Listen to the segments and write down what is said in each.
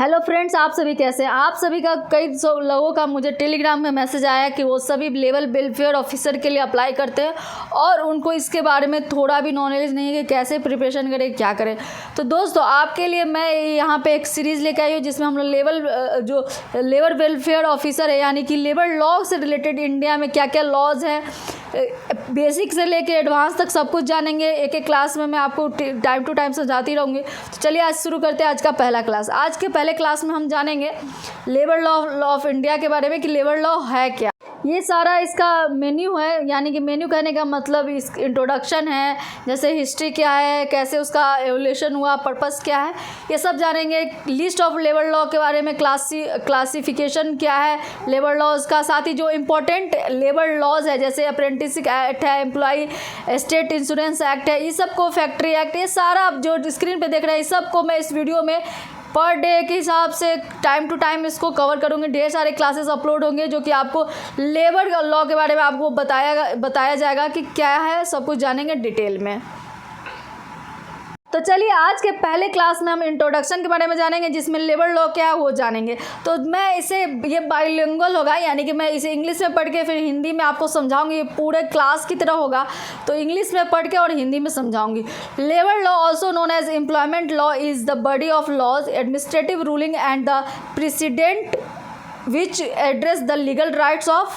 Hello friends, आप सभी कैसे हैं। आप सभी का कई लोगों का मुझे टेलीग्राम में मैसेज आया कि वो सभी लेवल वेलफेयर ऑफिसर के लिए अप्लाई करते हैं और उनको इसके बारे में थोड़ा भी नॉलेज नहीं है कि कैसे प्रिपरेशन करें, क्या करें। तो दोस्तों, आपके लिए मैं यहाँ पे एक सीरीज़ लेकर आई हूँ जिसमें हम लोग लेबर वेलफेयर ऑफिसर है, यानी कि लेबर लॉ से रिलेटेड इंडिया में क्या क्या लॉज हैं, बेसिक से लेके एडवांस तक सब कुछ जानेंगे। एक एक क्लास में मैं आपको टाइम टू टाइम समझाती रहूँगी। तो चलिए आज शुरू करते हैं आज का पहला क्लास। आज के पहले क्लास में हम जानेंगे लेबर लॉ ऑफ इंडिया के बारे में कि लेबर लॉ है क्या। ये सारा इसका मेन्यू है, यानी कि मेन्यू कहने का मतलब इस इंट्रोडक्शन है, जैसे हिस्ट्री क्या है, कैसे उसका एवोल्यूशन हुआ, पर्पस क्या है, ये सब जानेंगे। लिस्ट ऑफ लेबर लॉ के बारे में, क्लासिफिकेशन क्या है लेबर लॉज का, साथ ही जो इम्पोर्टेंट लेबर लॉज है जैसे अप्रेंटिसशिप एक्ट है, एम्प्लॉय स्टेट इंश्योरेंस एक्ट है, ये सबको, फैक्ट्री एक्ट, ये सारा जो स्क्रीन पे देख रहे हैं इस सबको मैं इस वीडियो में पर डे के हिसाब से टाइम टू टाइम इसको कवर करूँगी। ढेर सारे क्लासेस अपलोड होंगे जो कि आपको लेबर लॉ के बारे में आपको बताया जाएगा कि क्या है, सब कुछ जानेंगे डिटेल में। तो चलिए आज के पहले क्लास में हम इंट्रोडक्शन के बारे में जानेंगे, जिसमें लेबर लॉ क्या है वो जानेंगे। तो मैं ये बाइलिंगुअल होगा, यानी कि मैं इसे इंग्लिश में पढ़ के फिर हिंदी में आपको समझाऊंगी। ये पूरे क्लास की तरह होगा, तो इंग्लिश में पढ़ के और हिंदी में समझाऊंगी। Labour law also known as employment law is the body of laws, administrative ruling and the president which address the legal rights of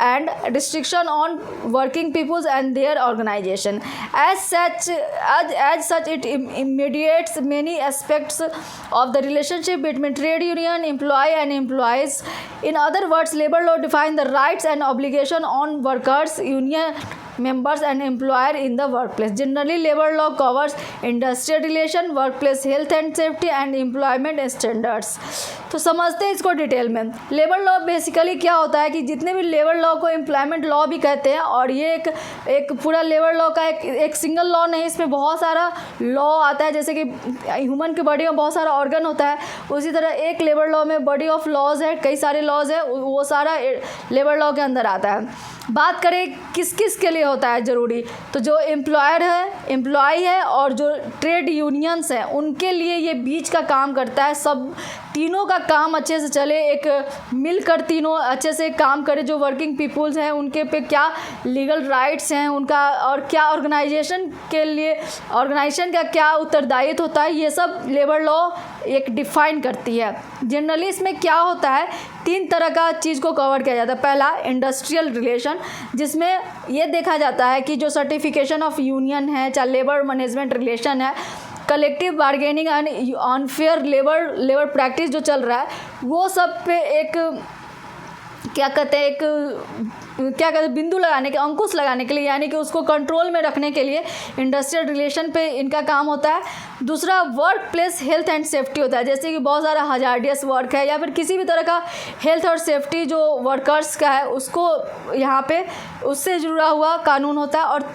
and restriction on working peoples and their organization. As such it mediates many aspects of the relationship between trade union, employee and employees. In other words, labor law defines the rights and obligation on workers, union members and employer in the workplace. Generally, labor law covers industrial relation, workplace health and safety and employment standards. तो समझते हैं इसको detail में। Labour law basically क्या होता है कि जितने भी लेबर लॉ को एम्प्लॉयमेंट लॉ भी कहते हैं, और ये एक पूरा लेबर लॉ का एक सिंगल लॉ नहीं, इसमें बहुत सारा लॉ आता है। जैसे कि ह्यूमन की बॉडी में बहुत सारा ऑर्गन होता है, उसी तरह एक लेबर लॉ में बॉडी ऑफ लॉज है, कई सारे लॉज है, वो सारा लेबर लॉ के अंदर आता है। बात करें किस किस के लिए होता है ज़रूरी, तो जो एम्प्लॉयर है, एम्प्लॉय है और जो ट्रेड यूनियंस हैं उनके लिए ये बीच का काम करता है। सब तीनों का काम अच्छे से चले, एक मिलकर तीनों अच्छे से काम करे। जो वर्किंग पीपुल्स हैं उनके पे क्या लीगल राइट्स हैं उनका, और क्या ऑर्गेनाइजेशन के लिए ऑर्गेनाइजेशन का क्या उत्तरदायित्व होता है, ये सब लेबर लॉ एक डिफाइन करती है। जनरली इसमें क्या होता है, तीन तरह का चीज़ को कवर किया जाता है। पहला इंडस्ट्रियल रिलेशन, जिसमें ये देखा जाता है कि जो सर्टिफिकेशन ऑफ यूनियन है, चाहे लेबर मैनेजमेंट रिलेशन है, collective bargaining and unfair labour practice जो चल रहा है, वो सब पे एक क्या कहते हैं बिंदु लगाने के, अंकुश लगाने के लिए, यानी कि उसको कंट्रोल में रखने के लिए इंडस्ट्रियल रिलेशन पे इनका काम होता है। दूसरा work place health and safety होता है, जैसे कि बहुत सारा हजार्डियस वर्क है या फिर किसी भी तरह का हेल्थ और सेफ्टी जो वर्कर्स का है उसको यहाँ पे उससे जुड़ा हुआ कानून होता है। और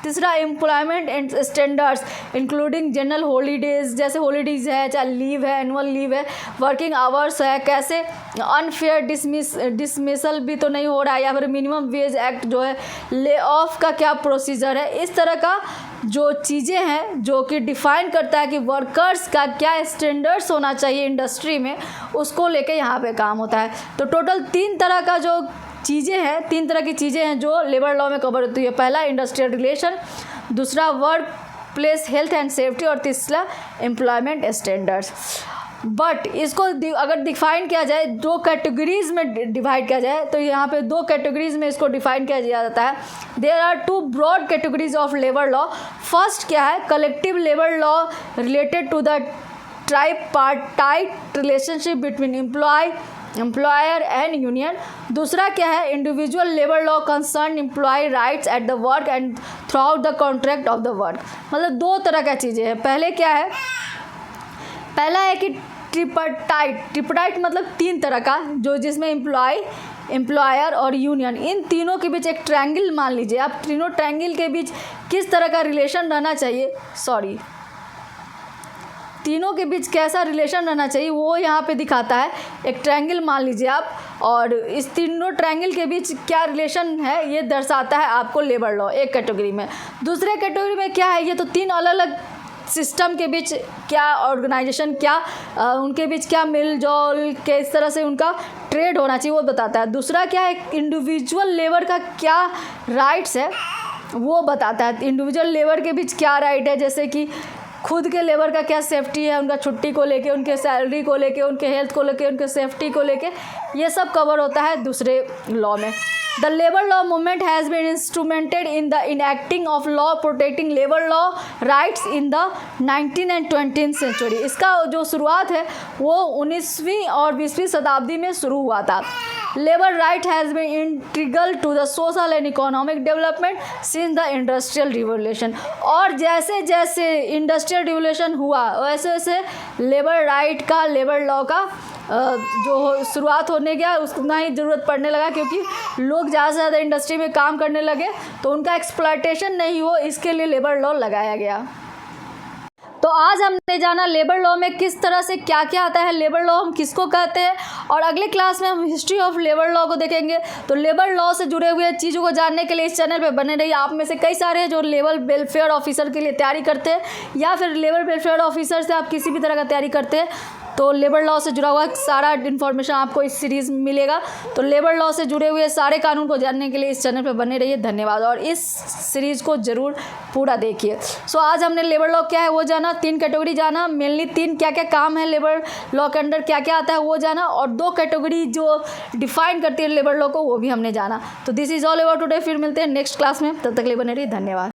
तीसरा employment and standards including general holidays, जैसे हॉलीडेज है, चाहे लीव है, एनुअल लीव है, वर्किंग आवर्स है, कैसे अनफेयर डिसमिसल भी तो नहीं हो रहा है, या फिर मिनिमम वेज एक्ट जो है, ले ऑफ का क्या प्रोसीजर है। इस तरह का जो चीज़ें हैं जो कि डिफ़ाइन करता है कि वर्कर्स का क्या स्टैंडर्ड्स होना चाहिए इंडस्ट्री में, उसको लेके यहाँ पे काम होता है। तो टोटल तीन तरह की चीज़ें हैं जो लेबर लॉ में कवर होती है। पहला इंडस्ट्रियल रिलेशन, दूसरा work place health and safety, और तीसरा एम्प्लॉयमेंट स्टैंडर्ड्स। बट इसको अगर डिफाइन किया जाए, दो कैटेगरीज में डिवाइड किया जाए, तो यहाँ पे दो कैटेगरीज में इसको डिफाइन किया जाता है। There are two broad categories of labour law. First क्या है, collective labour law related to the tripartite relationship between employer and union. दूसरा क्या है, individual labour law concern employ rights at the work and throughout the contract of the work. मतलब दो तरह का चीज़ें हैं। पहले क्या है, पहला है कि ट्रिपटाइट मतलब तीन तरह का, जो जिसमें एम्प्लॉयर और यूनियन, इन तीनों के बीच एक ट्रायंगल मान लीजिए आप, तीनों ट्रायंगल के बीच किस तरह का रिलेशन रहना चाहिए, तीनों के बीच कैसा रिलेशन रहना चाहिए वो यहाँ पे दिखाता है। एक ट्रायंगल मान लीजिए आप, और इस तीनों ट्रायंगल के बीच क्या रिलेशन है ये दर्शाता है आपको लेबर लॉ एक कैटेगरी में। दूसरे कैटेगरी में क्या है, ये तो तीन अलग अलग सिस्टम के बीच क्या ऑर्गेनाइजेशन, क्या उनके बीच क्या मिलजोल के इस तरह से उनका ट्रेड होना चाहिए वो बताता है। दूसरा क्या है, इंडिविजुअल लेबर का क्या राइट्स है वो बताता है। इंडिविजुअल लेबर के बीच क्या राइट है, जैसे कि खुद के लेबर का क्या सेफ्टी है, उनका छुट्टी को लेके, उनके सैलरी को लेके, उनके हेल्थ को लेके, उनके सेफ्टी को लेके, ये सब कवर होता है दूसरे लॉ में। The labour law movement has been instrumented in the enacting of law protecting labour law rights in the 19th and 20th century. इसका जो शुरुआत है वो 19वीं और 20वीं शताब्दी में शुरू हुआ था। Labour right has been integral to the social and economic development since the industrial revolution. और जैसे जैसे इंडस्ट्रियल रिवोल्यूशन हुआ वैसे वैसे लेबर राइट का, लेबर लॉ का जो शुरुआत होने गया उतना ही ज़रूरत पड़ने लगा, क्योंकि लोग ज़्यादा से ज़्यादा इंडस्ट्री में काम करने लगे तो उनका एक्सप्लॉयटेशन नहीं हो, इसके लिए लेबर लॉ लगाया गया। तो आज हमने जाना लेबर लॉ में किस तरह से क्या क्या आता है, लेबर लॉ हम किसको कहते हैं, और अगले क्लास में हम हिस्ट्री ऑफ लेबर लॉ को देखेंगे। तो लेबर लॉ से जुड़े हुए चीज़ों को जानने के लिए इस चैनल पे बने रहिए। आप में से कई सारे हैं जो लेबर वेलफेयर ऑफिसर के लिए तैयारी करते हैं, या फिर लेबर वेलफेयर ऑफिसर से आप किसी भी तरह का तैयारी करते हैं, तो लेबर लॉ से जुड़ा हुआ सारा इन्फॉर्मेशन आपको इस सीरीज़ में मिलेगा। तो लेबर लॉ से जुड़े हुए सारे कानून को जानने के लिए इस चैनल पर बने रहिए। धन्यवाद, और इस सीरीज़ को ज़रूर पूरा देखिए। सो आज हमने लेबर लॉ क्या है वो जाना, 3 कैटेगरी जाना, मेनली 3 क्या क्या काम है लेबर लॉ के अंडर, क्या क्या आता है वो जाना, और 2 कैटेगरी जो डिफाइन करती है लेबर लॉ को वो भी हमने जाना। तो this is all about today. फिर मिलते हैं नेक्स्ट क्लास में, तब तक के लिए बने रहिए। धन्यवाद।